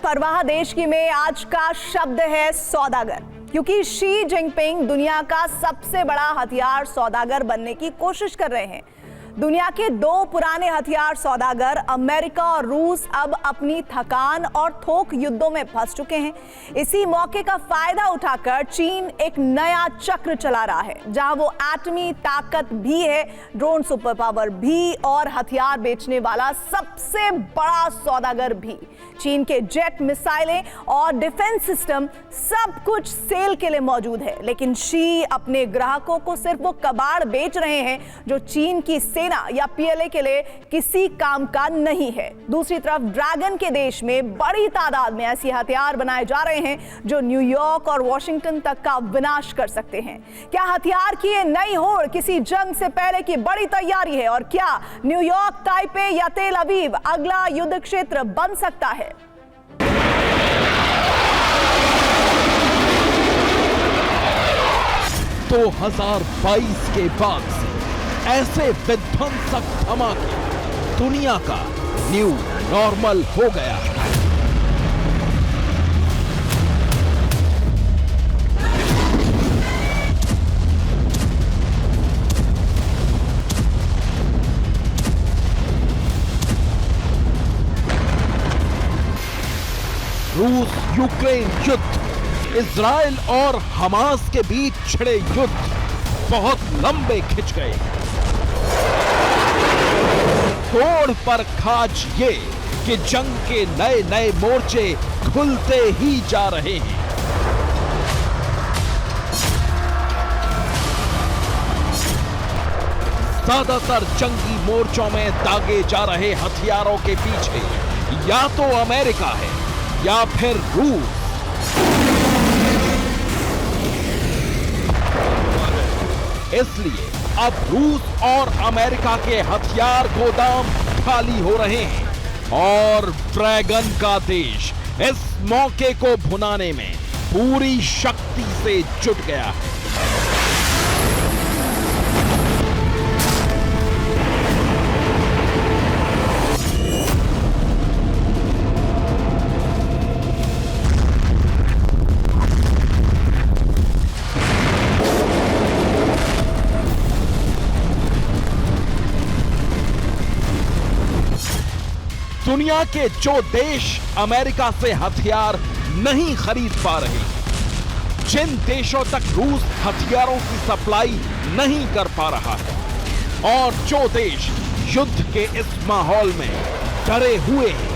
लापरवाह देश की में आज का शब्द है सौदागर, क्योंकि शी जिनपिंग दुनिया का सबसे बड़ा हथियार सौदागर बनने की कोशिश कर रहे हैं। दुनिया के दो पुराने हथियार सौदागर अमेरिका और रूस अब अपनी थकान और थोक युद्धों में फंस चुके हैं। इसी मौके का फायदा उठाकर चीन एक नया चक्र चला रहा है, जहां वो एटमी ताकत भी है, ड्रोन सुपर पावर भी और हथियार बेचने वाला सबसे बड़ा सौदागर भी। चीन के जेट, मिसाइलें और डिफेंस सिस्टम सब कुछ सेल के लिए मौजूद है, लेकिन शी अपने ग्राहकों को सिर्फ वो कबाड़ बेच रहे हैं जो चीन की सेना या पीएलए के लिए किसी काम का नहीं है। दूसरी तरफ ड्रैगन के देश में बड़ी तादाद में ऐसे हथियार बनाए जा रहे हैं जो न्यूयॉर्क और वॉशिंगटन तक का विनाश कर सकते हैं। क्या हथियार की ये नई होड़ किसी जंग से पहले की बड़ी तैयारी है, और क्या न्यूयॉर्क, ताइपे या तेल अवीव अगला युद्ध क्षेत्र बन सकता है? 2022 के बाद से ऐसे विध्वंसक धमाके दुनिया का न्यू नॉर्मल हो गया है। रूस यूक्रेन युद्ध, इजराइल और हमास के बीच छिड़े युद्ध बहुत लंबे खिंच गए। तोड़ पर खाज ये कि जंग के नए नए मोर्चे खुलते ही जा रहे हैं। ज्यादातर जंगी मोर्चों में दागे जा रहे हथियारों के पीछे या तो अमेरिका है या फिर रूस। इसलिए अब रूस और अमेरिका के हथियार गोदाम खाली हो रहे हैं और ड्रैगन का देश इस मौके को भुनाने में पूरी शक्ति से जुट गया है। दुनिया के जो देश अमेरिका से हथियार नहीं खरीद पा रहे, जिन देशों तक रूस हथियारों की सप्लाई नहीं कर पा रहा है, और जो देश युद्ध के इस माहौल में डरे हुए हैं,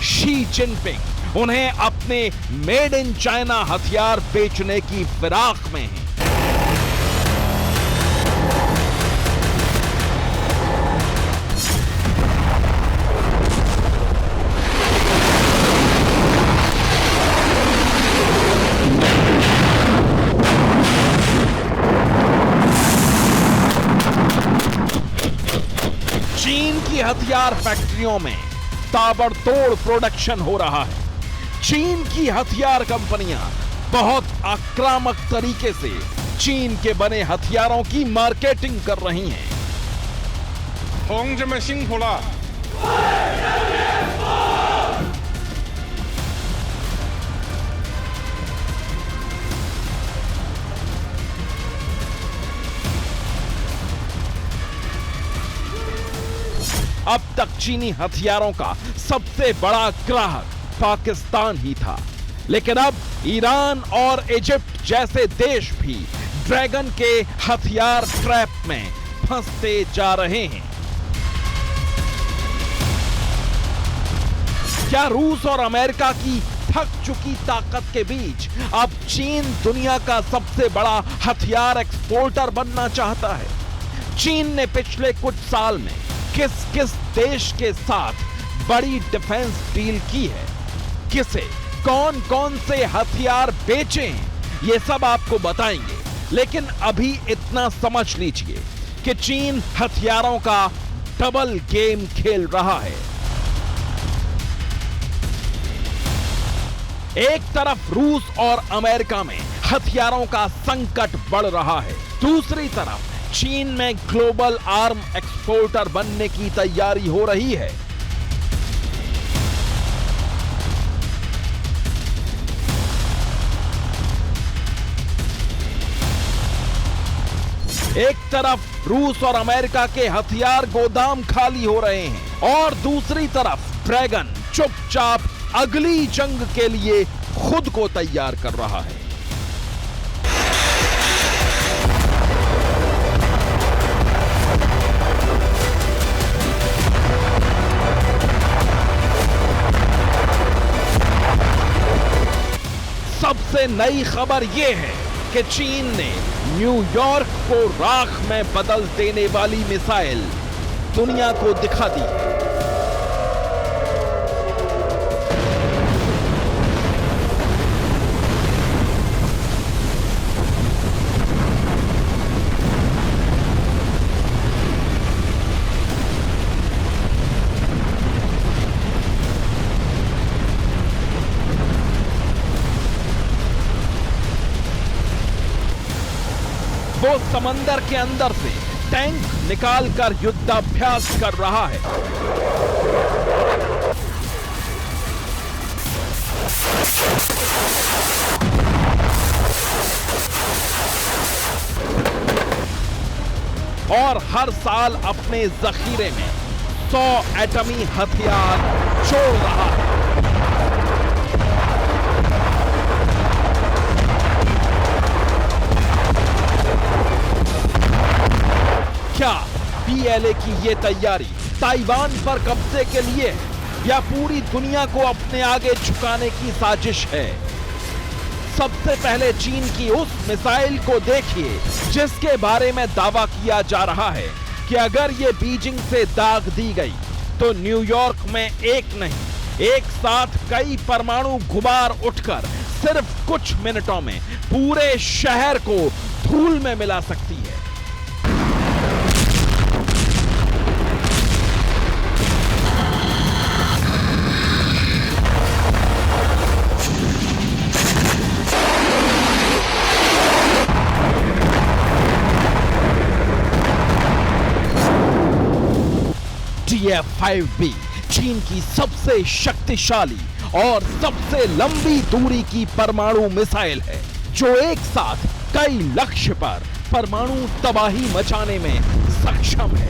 शी जिनपिंग उन्हें अपने मेड इन चाइना हथियार बेचने की फिराक में है। चीन की हथियार फैक्ट्रियों में ताबड़तोड़ प्रोडक्शन हो रहा है। चीन की हथियार कंपनियां बहुत आक्रामक तरीके से चीन के बने हथियारों की मार्केटिंग कर रही हैं। अब तक चीनी हथियारों का सबसे बड़ा ग्राहक पाकिस्तान ही था, लेकिन अब ईरान और इजिप्ट जैसे देश भी ड्रैगन के हथियार ट्रैप में फंसते जा रहे हैं। क्या रूस और अमेरिका की थक चुकी ताकत के बीच अब चीन दुनिया का सबसे बड़ा हथियार एक्सपोर्टर बनना चाहता है? चीन ने पिछले कुछ साल में किस किस देश के साथ बड़ी डिफेंस डील की है, किसे कौन कौन से हथियार बेचे, ये सब आपको बताएंगे। लेकिन अभी इतना समझ लीजिए कि चीन हथियारों का डबल गेम खेल रहा है। एक तरफ रूस और अमेरिका में हथियारों का संकट बढ़ रहा है, दूसरी तरफ चीन में ग्लोबल आर्म एक्सपोर्टर बनने की तैयारी हो रही है। एक तरफ रूस और अमेरिका के हथियार गोदाम खाली हो रहे हैं और दूसरी तरफ ड्रैगन चुपचाप अगली जंग के लिए खुद को तैयार कर रहा है। सबसे नई खबर यह है कि चीन ने न्यूयॉर्क को राख में बदल देने वाली मिसाइल दुनिया को दिखा दी। वो समंदर के अंदर से टैंक निकालकर युद्धाभ्यास कर रहा है। और हर साल अपने जखीरे में 100 एटमी हथियार छोड़ रहा है। क्या पीएलए की ये तैयारी ताइवान पर कब्जे के लिए है या पूरी दुनिया को अपने आगे झुकाने की साजिश है? सबसे पहले चीन की उस मिसाइल को देखिए जिसके बारे में दावा किया जा रहा है कि अगर ये बीजिंग से दाग दी गई तो न्यूयॉर्क में एक नहीं, एक साथ कई परमाणु गुबार उठकर सिर्फ कुछ मिनटों में पूरे शहर को धूल में मिला सकती है। DF-5B चीन की सबसे शक्तिशाली और सबसे लंबी दूरी की परमाणु मिसाइल है जो एक साथ कई लक्ष्य पर परमाणु तबाही मचाने में सक्षम है।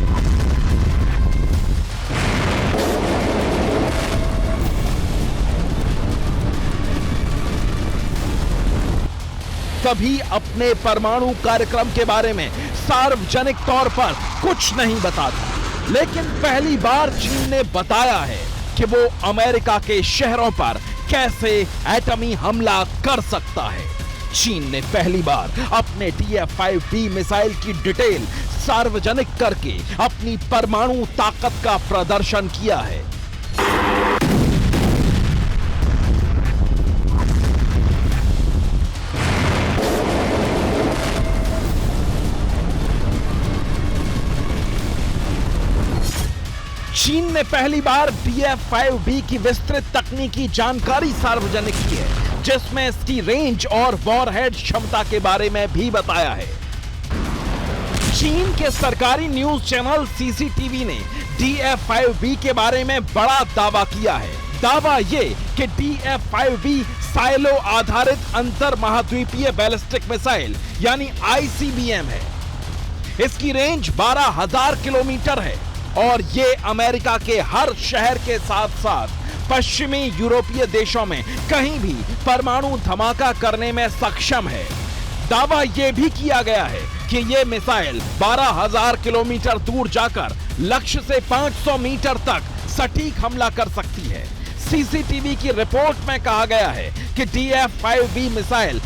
कभी अपने परमाणु कार्यक्रम के बारे में सार्वजनिक तौर पर कुछ नहीं बताता, लेकिन पहली बार चीन ने बताया है कि वो अमेरिका के शहरों पर कैसे एटमी हमला कर सकता है। चीन ने पहली बार अपने DF-5B मिसाइल की डिटेल सार्वजनिक करके अपनी परमाणु ताकत का प्रदर्शन किया है। चीन ने पहली बार DF-5B की विस्तृत तकनीकी जानकारी सार्वजनिक की है, जिसमें इसकी रेंज और वॉरहेड क्षमता के बारे में भी बताया है। चीन के सरकारी न्यूज चैनल CCTV ने DF-5B के बारे में बड़ा दावा किया है। दावा ये कि DF-5B साइलो आधारित अंतर महाद्वीपीय बैलिस्टिक मिसाइल यानी ICBM है। इसकी रेंज 12,000 किलोमीटर है और ये अमेरिका के हर शहर के साथ साथ पश्चिमी यूरोपीय देशों में कहीं भी परमाणु धमाका करने में सक्षम है। दावा यह भी किया गया है कि ये मिसाइल 12,000 किलोमीटर दूर जाकर लक्ष्य से 500 मीटर तक सटीक हमला कर सकती है। CCTV की रिपोर्ट में कहा गया है कि DF-5B मिसाइल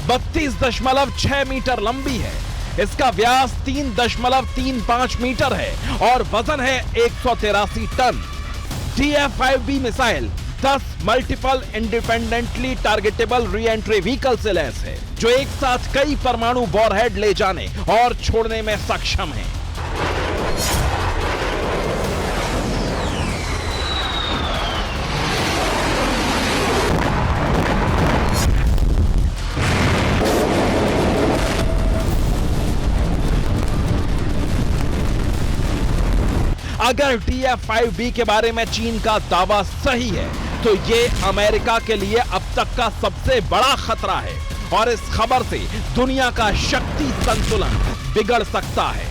32.6 मीटर लंबी है। इसका व्यास 3.35 मीटर है और वजन है 183 ton. DF-5B missile 10 multiple independently targetable reentry vehicle से लैस है, जो एक साथ कई परमाणु वॉरहेड ले जाने और छोड़ने में सक्षम है। अगर DF-5B के बारे में चीन का दावा सही है तो ये अमेरिका के लिए अब तक का सबसे बड़ा खतरा है और इस खबर से दुनिया का शक्ति संतुलन बिगड़ सकता है।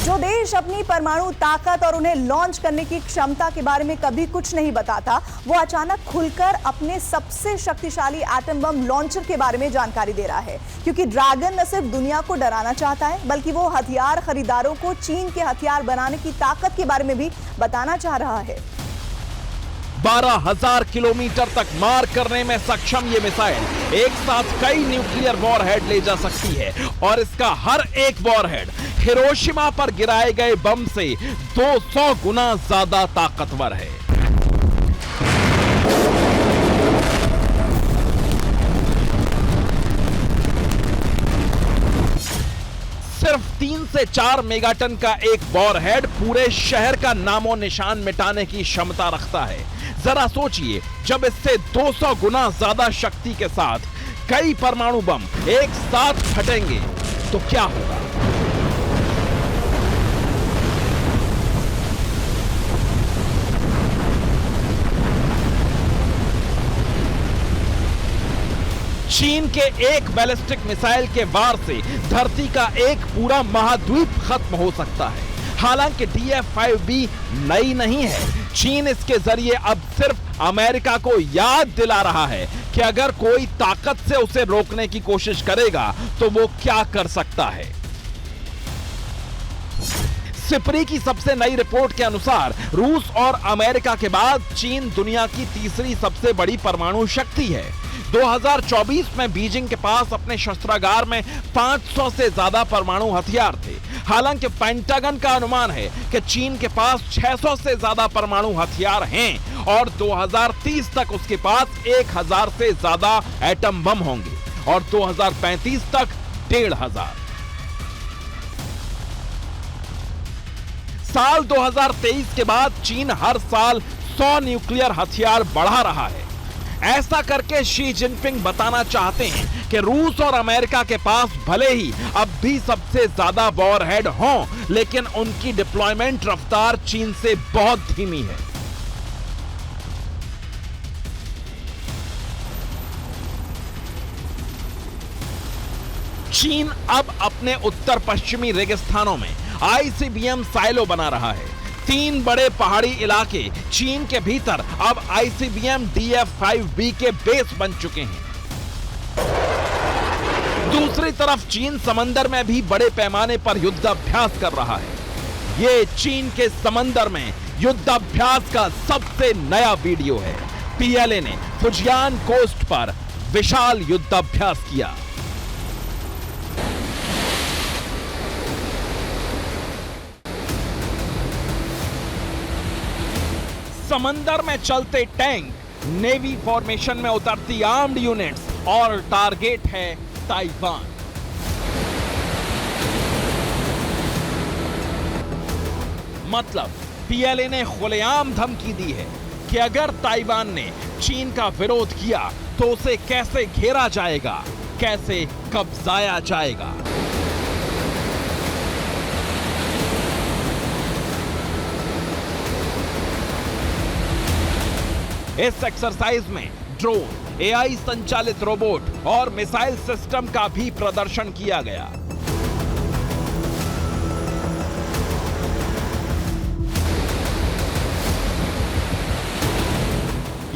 जो देश अपनी परमाणु ताकत और उन्हें लॉन्च करने की क्षमता के बारे में कभी कुछ नहीं बताता, वो अचानक खुलकर अपने सबसे शक्तिशाली एटम बम लॉन्चर के बारे में जानकारी दे रहा है। क्योंकि ड्रैगन न सिर्फ दुनिया को डराना चाहता है, बल्कि वो हथियार खरीदारों को चीन के हथियार बनाने की ताकत के बारे में भी बताना चाह रहा है। 12,000 किलोमीटर तक मार करने में सक्षम ये मिसाइल एक साथ कई न्यूक्लियर वॉरहेड ले जा सकती है और इसका हर एक वॉरहेड हिरोशिमा पर गिराए गए बम से 200 गुना ज्यादा ताकतवर है। सिर्फ 3 से 4 मेगाटन का एक वॉरहेड पूरे शहर का नामो निशान मिटाने की क्षमता रखता है। जरा सोचिए, जब इससे 200 गुना ज्यादा शक्ति के साथ कई परमाणु बम एक साथ फटेंगे तो क्या होगा। चीन के एक बैलिस्टिक मिसाइल के वार से धरती का एक पूरा महाद्वीप खत्म हो सकता है। हालांकि DF-5B नई नहीं है, चीन इसके जरिए अब सिर्फ अमेरिका को याद दिला रहा है कि अगर कोई ताकत से उसे रोकने की कोशिश करेगा तो वो क्या कर सकता है। सिपरी की सबसे नई रिपोर्ट के अनुसार रूस और अमेरिका के बाद चीन दुनिया की तीसरी सबसे बड़ी परमाणु शक्ति है। 2024 में बीजिंग के पास अपने शस्त्रागार में 500 से ज्यादा परमाणु हथियार थे। हालांकि पेंटागन का अनुमान है कि चीन के पास 600 से ज्यादा परमाणु हथियार हैं और 2030 तक उसके पास 1000 से ज्यादा एटम बम होंगे और 2035 तक 1500। साल 2023 के बाद चीन हर साल 100 न्यूक्लियर हथियार बढ़ा रहा है। ऐसा करके शी जिनपिंग बताना चाहते हैं कि रूस और अमेरिका के पास भले ही अब भी सबसे ज्यादा वॉरहेड हों, लेकिन उनकी डिप्लॉयमेंट रफ्तार चीन से बहुत धीमी है। चीन अब अपने उत्तर पश्चिमी रेगिस्तानों में ICBM साइलो बना रहा है। 3 बड़े पहाड़ी इलाके चीन के भीतर अब ICBM DF-5B के बेस बन चुके हैं। दूसरी तरफ चीन समंदर में भी बड़े पैमाने पर युद्धाभ्यास कर रहा है। ये चीन के समंदर में युद्धाभ्यास का सबसे नया वीडियो है। PLA ने फुजियान कोस्ट पर विशाल युद्धाभ्यास किया। समंदर में चलते टैंक, नेवी फॉर्मेशन में उतरती आर्म्ड यूनिट्स और टारगेट है ताइवान। मतलब PLA ने खुलेआम धमकी दी है कि अगर ताइवान ने चीन का विरोध किया तो उसे कैसे घेरा जाएगा, कैसे कब्जाया जाएगा। इस एक्सरसाइज में ड्रोन, AI संचालित रोबोट और मिसाइल सिस्टम का भी प्रदर्शन किया गया।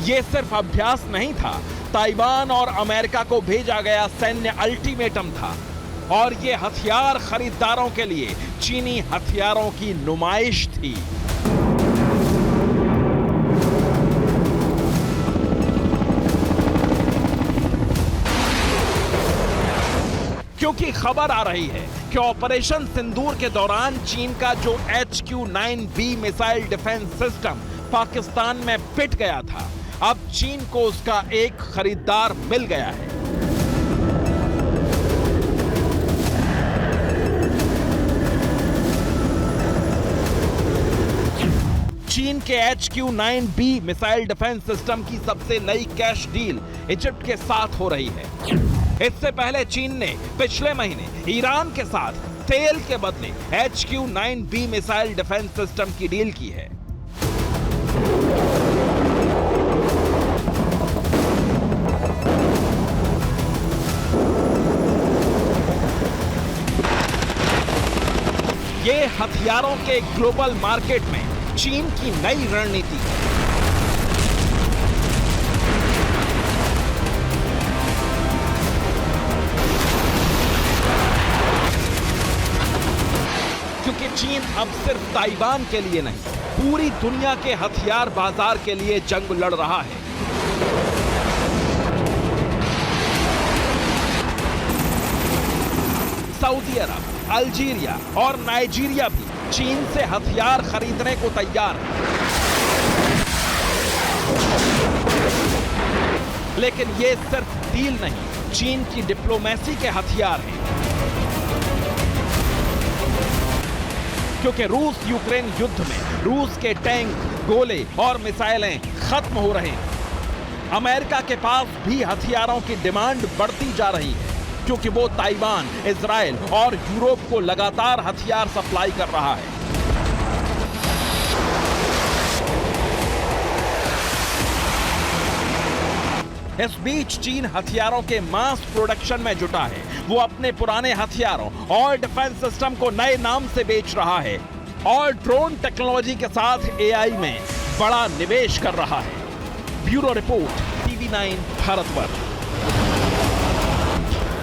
ये सिर्फ अभ्यास नहीं था, ताइवान और अमेरिका को भेजा गया सैन्य अल्टीमेटम था और ये हथियार खरीदारों के लिए चीनी हथियारों की नुमाइश थी। क्योंकि खबर आ रही है कि ऑपरेशन सिंदूर के दौरान चीन का जो HQ-9B missile defence system Pakistan में पिट गया था, अब चीन को उसका एक खरीदार मिल गया है। चीन के HQ-9B मिसाइल डिफेंस सिस्टम की सबसे नई कैश डील इजिप्ट के साथ हो रही है। इससे पहले चीन ने पिछले महीने ईरान के साथ तेल के बदले HQ-9B मिसाइल डिफेंस सिस्टम की डील की है। ये हथियारों के ग्लोबल मार्केट में चीन की नई रणनीति है। क्योंकि चीन अब सिर्फ ताइवान के लिए नहीं, पूरी दुनिया के हथियार बाजार के लिए जंग लड़ रहा है। सऊदी अरब, अल्जीरिया और नाइजीरिया भी चीन से हथियार खरीदने को तैयार है। लेकिन ये सिर्फ डील नहीं, चीन की डिप्लोमेसी के हथियार हैं। क्योंकि रूस यूक्रेन युद्ध में रूस के टैंक, गोले और मिसाइलें खत्म हो रहे हैं। अमेरिका के पास भी हथियारों की डिमांड बढ़ती जा रही है, क्योंकि वो ताइवान, इजराइल और यूरोप को लगातार हथियार सप्लाई कर रहा है। इस बीच चीन हथियारों के मास प्रोडक्शन में जुटा है। वो अपने पुराने हथियारों और डिफेंस सिस्टम को नए नाम से बेच रहा है और ड्रोन टेक्नोलॉजी के साथ AI में बड़ा निवेश कर रहा है। Bureau report, TV9 Bharatvarsh.